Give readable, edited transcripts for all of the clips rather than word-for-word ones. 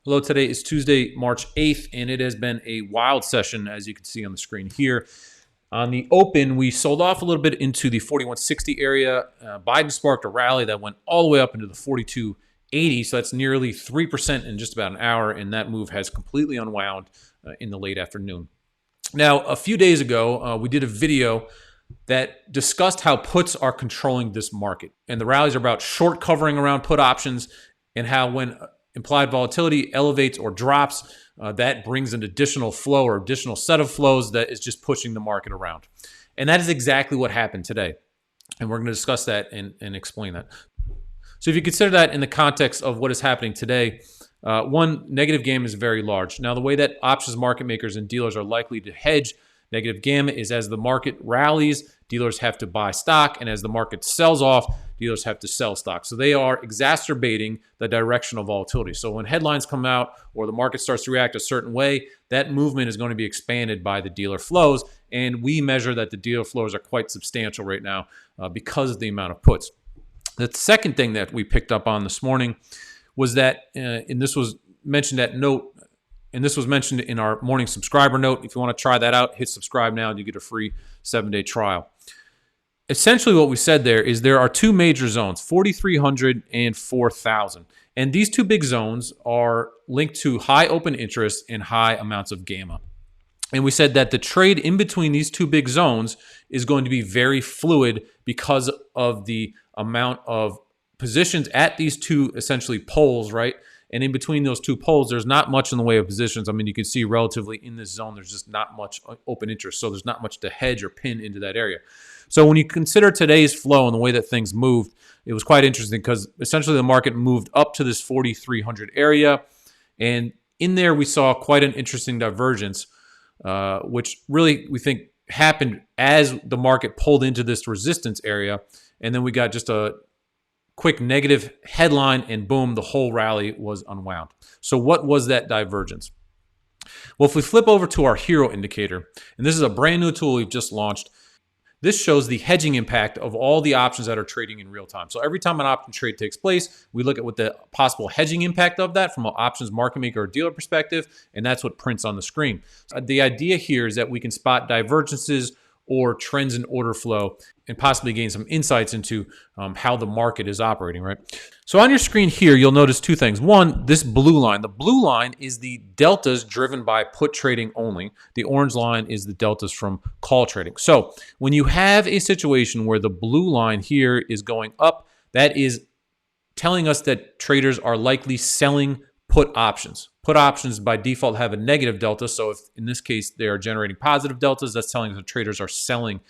Hello, today is Tuesday, March 8th, and it has been a wild session, as you can see on the screen here. On the open, we sold off a little bit into the 4160 area. Biden sparked a rally that went all the way up into the 4280, so that's nearly 3% in just about an hour, and that move has completely unwound in the late afternoon. Now, a few days ago, we did a video that discussed how puts are controlling this market, and the rallies are about short covering around put options and how when implied volatility elevates or drops, that brings an additional flow or additional set of flows that is just pushing the market around. And that is exactly what happened today. And we're going to discuss that and explain that. So if you consider that in the context of what is happening today, one, negative gamma is very large. Now, the way that options market makers and dealers are likely to hedge negative gamma is as the market rallies, dealers have to buy stock, and as the market sells off, dealers have to sell stock. So they are exacerbating the directional volatility. So when headlines come out or the market starts to react a certain way, that movement is going to be expanded by the dealer flows, and we measure that the dealer flows are quite substantial right now because of the amount of puts. The second thing that we picked up on this morning was that, and this was mentioned at note, and this was mentioned in our morning subscriber note. If you want to try that out, hit subscribe now and you get a free 7-day trial. Essentially what we said there is there are two major zones, 4,300 and 4,000. And these two big zones are linked to high open interest and high amounts of gamma. And we said that the trade in between these two big zones is going to be very fluid because of the amount of positions at these two essentially poles, right? And in between those two poles, there's not much in the way of positions. I mean, you can see relatively in this zone, there's just not much open interest. So there's not much to hedge or pin into that area. So when you consider today's flow and the way that things moved, it was quite interesting because essentially the market moved up to this 4,300 area. And in there, we saw quite an interesting divergence, which really we think happened as the market pulled into this resistance area. And then we got just a quick negative headline, and boom, the whole rally was unwound. So what was that divergence? Well, if we flip over to our hero indicator, and this is a brand new tool we've just launched, this shows the hedging impact of all the options that are trading in real time. So every time an option trade takes place, we look at what the possible hedging impact of that from an options market maker or dealer perspective, and that's what prints on the screen. The idea here is that we can spot divergences or trends in order flow and possibly gain some insights into how the market is operating, right? So on your screen here, you'll notice two things. One, this blue line. The blue line is the deltas driven by put trading only. The orange line is the deltas from call trading. So when you have a situation where the blue line here is going up, that is telling us that traders are likely selling put options. Put options by default have a negative delta. So if in this case they are generating positive deltas, that's telling us that traders are selling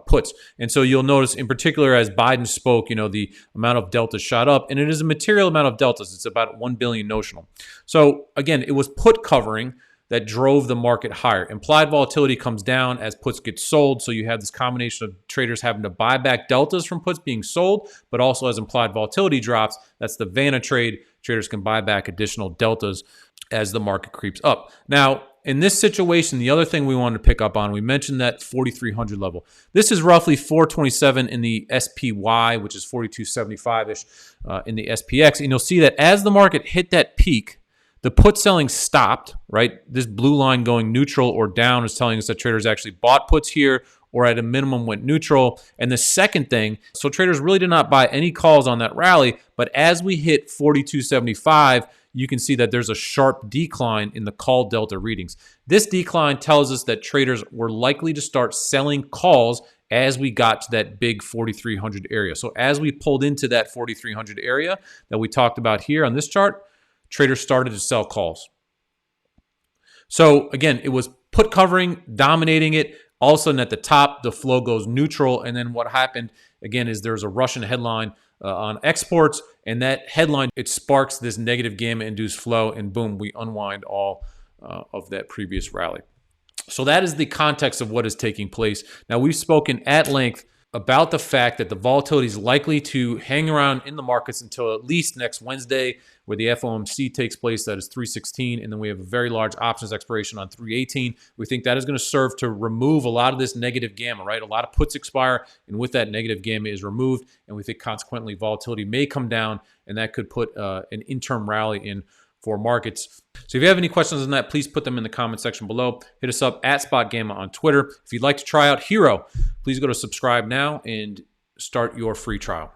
puts. And so you'll notice in particular as Biden spoke, the amount of deltas shot up, and it is a material amount of deltas. It's about 1 billion notional. So again, it was put covering that drove the market higher. Implied volatility comes down as puts get sold. So you have this combination of traders having to buy back deltas from puts being sold, but also as implied volatility drops, that's the vanna trade. Traders can buy back additional deltas as the market creeps up. Now, in this situation, the other thing we wanted to pick up on, we mentioned that 4,300 level. This is roughly 427 in the SPY, which is 4275-ish in the SPX. And you'll see that as the market hit that peak, the put selling stopped, right? This blue line going neutral or down is telling us that traders actually bought puts here or at a minimum went neutral. And the second thing, so traders really did not buy any calls on that rally, but as we hit 4275, you can see that there's a sharp decline in the call delta readings. This decline tells us that traders were likely to start selling calls as we got to that big 4,300 area. So as we pulled into that 4,300 area that we talked about here on this chart, traders started to sell calls. So again, it was put covering, dominating it. All of a sudden at the top, the flow goes neutral. And then what happened, again, is there's a Russian headline on exports. And that headline, it sparks this negative gamma-induced flow. And boom, we unwind all of that previous rally. So that is the context of what is taking place. Now, we've spoken at length about the fact that the volatility is likely to hang around in the markets until at least next Wednesday, where the FOMC takes place. That is 316, and then we have a very large options expiration on 318. We think that is going to serve to remove a lot of this negative gamma, right? A lot of puts expire, and with that, negative gamma is removed, and we think consequently volatility may come down, and that could put an interim rally in for markets. So if you have any questions on that, please put them in the comment section below. Hit us up at SpotGamma on Twitter. If you'd like to try out Hero, please go to subscribe now and start your free trial.